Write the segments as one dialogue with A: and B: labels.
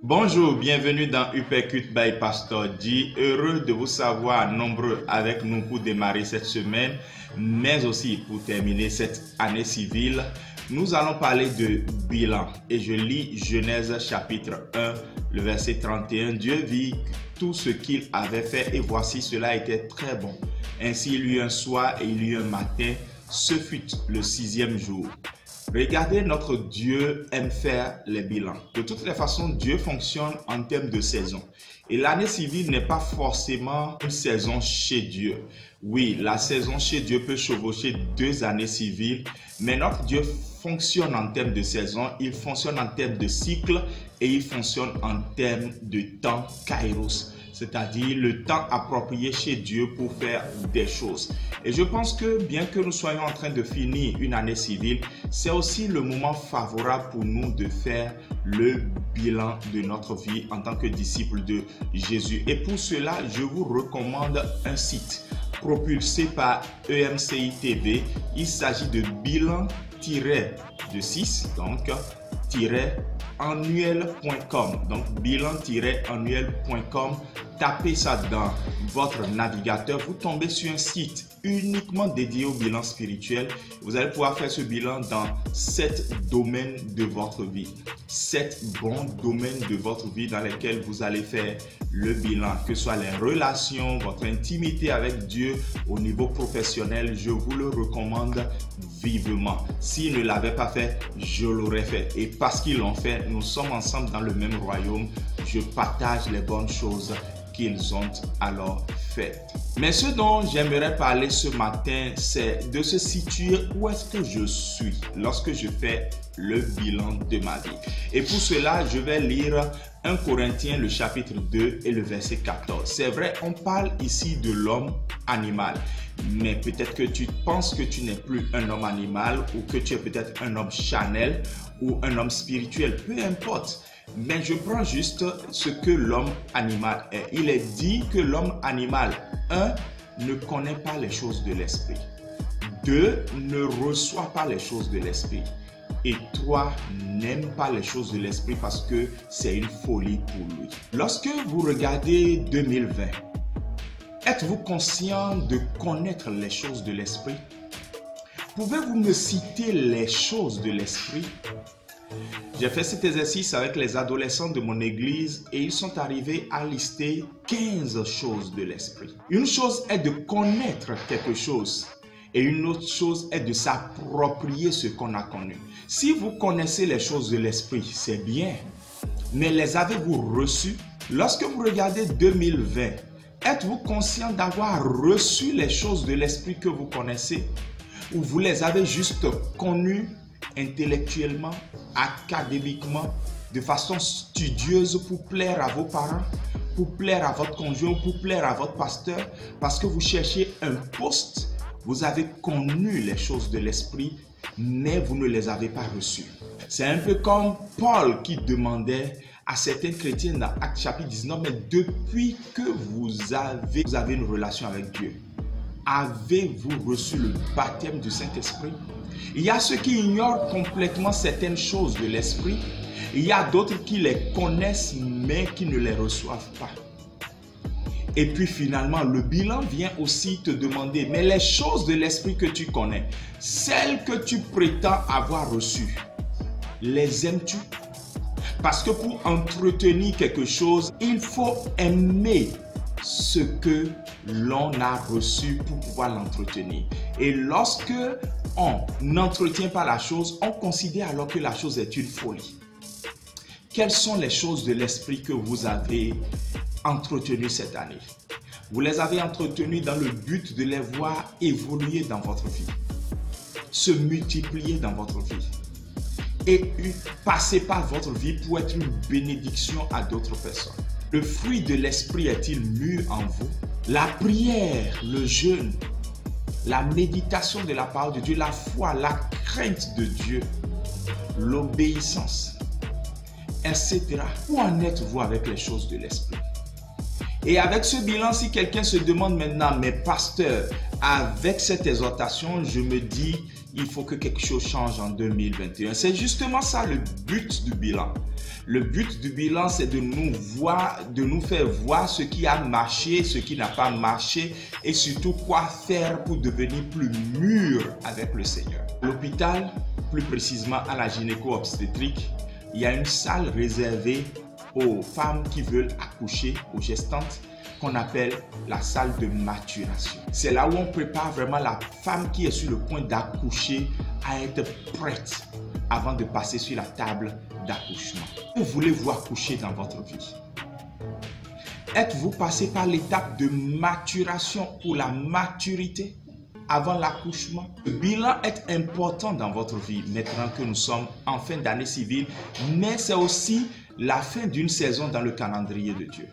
A: Bonjour, bienvenue dans Uppercut by Pastor D. Heureux de vous savoir nombreux avec nous pour démarrer cette semaine, mais aussi pour terminer cette année civile. Nous allons parler de bilan et je lis Genèse chapitre 1, le verset 31. Dieu vit tout ce qu'il avait fait et voici cela était très bon. Ainsi il y eut un soir et il y eut un matin, ce fut le sixième jour. Regardez, notre Dieu aime faire les bilans. De toutes les façons, Dieu fonctionne en termes de saison. Et l'année civile n'est pas forcément une saison chez Dieu. Oui, la saison chez Dieu peut chevaucher 2 années civiles, mais notre Dieu fonctionne en termes de saison, il fonctionne en termes de cycle et il fonctionne en termes de temps kairos. C'est-à-dire le temps approprié chez Dieu pour faire des choses. Et je pense que bien que nous soyons en train de finir une année civile, c'est aussi le moment favorable pour nous de faire le bilan de notre vie en tant que disciples de Jésus. Et pour cela, je vous recommande un site propulsé par EMCI TV. Il s'agit de bilan-de6, donc annuel.com. Donc bilan-annuel.com. Tapez ça dans votre navigateur, vous tombez sur un site uniquement dédié au bilan spirituel. Vous allez pouvoir faire ce bilan dans 7 domaines de votre vie. 7 bons domaines de votre vie dans lesquels vous allez faire le bilan, que ce soit les relations, votre intimité avec Dieu au niveau professionnel. Je vous le recommande vivement. S'ils ne l'avaient pas fait, je l'aurais fait. Et parce qu'ils l'ont fait, nous sommes ensemble dans le même royaume. Je partage les bonnes choses qu'ils ont alors fait. Mais ce dont j'aimerais parler ce matin, c'est de se situer où est-ce que je suis lorsque je fais le bilan de ma vie. Et pour cela, je vais lire 1 Corinthiens, le chapitre 2 et le verset 14. C'est vrai, on parle ici de l'homme animal. Mais peut-être que tu penses que tu n'es plus un homme animal ou que tu es peut-être un homme charnel ou un homme spirituel, peu importe. Mais je prends juste ce que l'homme animal est. Il est dit que l'homme animal, 1, ne connaît pas les choses de l'esprit. 2, ne reçoit pas les choses de l'esprit. Et 3, n'aime pas les choses de l'esprit parce que c'est une folie pour lui. Lorsque vous regardez 2020, êtes-vous conscient de connaître les choses de l'esprit? Pouvez-vous me citer les choses de l'esprit? J'ai fait cet exercice avec les adolescents de mon église et ils sont arrivés à lister 15 choses de l'esprit. Une chose est de connaître quelque chose et une autre chose est de s'approprier ce qu'on a connu. Si vous connaissez les choses de l'esprit, c'est bien, mais les avez-vous reçues? Lorsque vous regardez 2020, êtes-vous conscient d'avoir reçu les choses de l'esprit que vous connaissez ou vous les avez juste connues intellectuellement, académiquement, de façon studieuse pour plaire à vos parents, pour plaire à votre conjoint, pour plaire à votre pasteur, parce que vous cherchez un poste, vous avez connu les choses de l'esprit, mais vous ne les avez pas reçues. C'est un peu comme Paul qui demandait à certains chrétiens dans Actes chapitre 19, mais depuis que vous avez une relation avec Dieu, avez-vous reçu le baptême du Saint-Esprit? Il y a ceux qui ignorent complètement certaines choses de l'esprit. Il y a d'autres qui les connaissent mais qui ne les reçoivent pas. Et puis finalement, le bilan vient aussi te demander, mais les choses de l'esprit que tu connais, celles que tu prétends avoir reçues, les aimes-tu? Parce que pour entretenir quelque chose, il faut aimer ce que l'on a reçu pour pouvoir l'entretenir. Et lorsque on n'entretient pas la chose, on considère alors que la chose est une folie. Quelles sont les choses de l'esprit que vous avez entretenues cette année? Vous les avez entretenues dans le but de les voir évoluer dans votre vie, se multiplier dans votre vie et passer par votre vie pour être une bénédiction à d'autres personnes. Le fruit de l'esprit est-il mûr en vous? La prière, le jeûne, la méditation de la parole de Dieu, la foi, la crainte de Dieu, l'obéissance, etc. Où en êtes-vous avec les choses de l'esprit? Et avec ce bilan, si quelqu'un se demande maintenant, mais pasteur, avec cette exhortation, je me dis, il faut que quelque chose change en 2021. C'est justement ça le but du bilan. Le but du bilan, c'est de nous faire voir ce qui a marché, ce qui n'a pas marché et surtout quoi faire pour devenir plus mûr avec le Seigneur. À l'hôpital, plus précisément à la gynéco-obstétrique, il y a une salle réservée aux femmes qui veulent accoucher, aux gestantes, qu'on appelle la salle de maturation. C'est là où on prépare vraiment la femme qui est sur le point d'accoucher à être prête avant de passer sur la table d'accouchement. Que voulez-vous accoucher dans votre vie? Êtes-vous passé par l'étape de maturation pour la maturité avant l'accouchement? Le bilan est important dans votre vie maintenant que nous sommes en fin d'année civile, mais c'est aussi la fin d'une saison dans le calendrier de Dieu.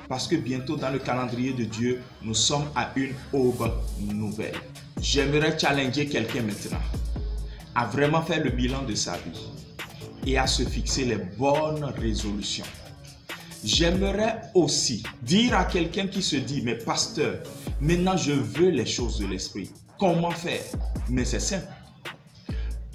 A: Parce que bientôt dans le calendrier de Dieu, nous sommes à une aube nouvelle. J'aimerais challenger quelqu'un maintenant à vraiment faire le bilan de sa vie et à se fixer les bonnes résolutions. J'aimerais aussi dire à quelqu'un qui se dit, mais pasteur, maintenant je veux les choses de l'esprit. Comment faire? Mais c'est simple.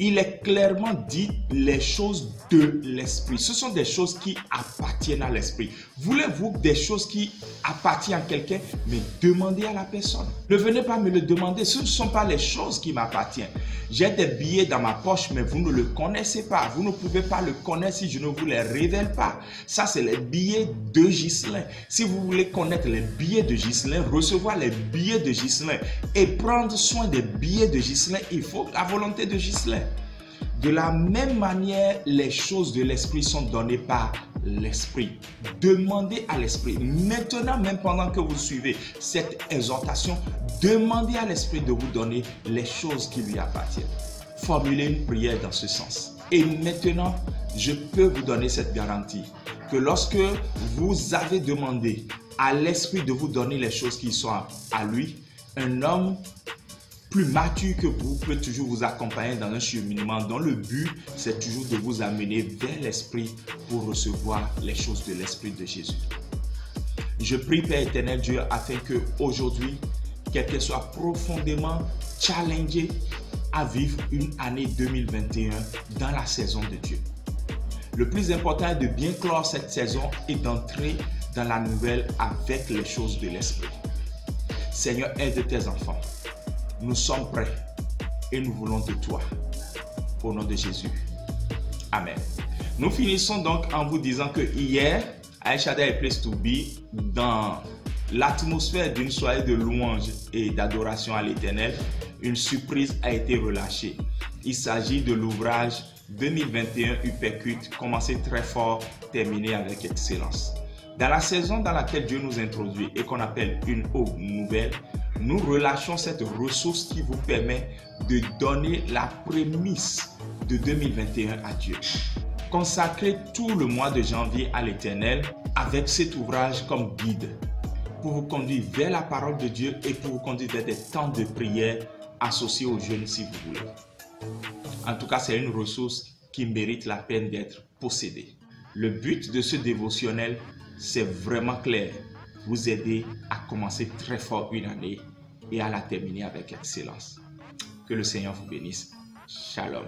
A: Il est clairement dit les choses de l'esprit. Ce sont des choses qui appartiennent à l'esprit. Voulez-vous des choses qui appartiennent à quelqu'un, mais demandez à la personne. Ne venez pas me le demander. Ce ne sont pas les choses qui m'appartiennent. J'ai des billets dans ma poche, mais vous ne le connaissez pas. Vous ne pouvez pas le connaître si je ne vous les révèle pas. Ça, c'est les billets de Ghislain. Si vous voulez connaître les billets de Ghislain, recevoir les billets de Ghislain et prendre soin des billets de Ghislain, il faut la volonté de Ghislain. De la même manière, les choses de l'esprit sont données par l'esprit. Demandez à l'esprit. Maintenant, même pendant que vous suivez cette exhortation, demandez à l'esprit de vous donner les choses qui lui appartiennent. Formulez une prière dans ce sens. Et maintenant, je peux vous donner cette garantie que lorsque vous avez demandé à l'esprit de vous donner les choses qui sont à lui, un homme plus mature que vous peut toujours vous accompagner dans un cheminement dont le but, c'est toujours de vous amener vers l'esprit pour recevoir les choses de l'esprit de Jésus. Je prie, Père éternel Dieu, afin que aujourd'hui, quelqu'un soit profondément challengé à vivre une année 2021 dans la saison de Dieu. Le plus important est de bien clore cette saison et d'entrer dans la nouvelle avec les choses de l'esprit. Seigneur, aide tes enfants. Nous sommes prêts et nous voulons de toi. Au nom de Jésus. Amen. Nous finissons donc en vous disant que hier, à El Shaddai Place to Be, dans l'atmosphère d'une soirée de louange et d'adoration à l'Éternel, une surprise a été relâchée. Il s'agit de l'ouvrage 2021 Uppercut, commencé très fort, terminé avec excellence. Dans la saison dans laquelle Dieu nous introduit et qu'on appelle une aube nouvelle, nous relâchons cette ressource qui vous permet de donner la prémisse de 2021 à Dieu. Consacrez tout le mois de janvier à l'Éternel avec cet ouvrage comme guide pour vous conduire vers la parole de Dieu et pour vous conduire vers des temps de prière associés aux jeûnes si vous voulez. En tout cas, c'est une ressource qui mérite la peine d'être possédée. Le but de ce dévotionnel, c'est vraiment clair. Vous aider à commencer très fort une année et à la terminer avec excellence. Que le Seigneur vous bénisse. Shalom.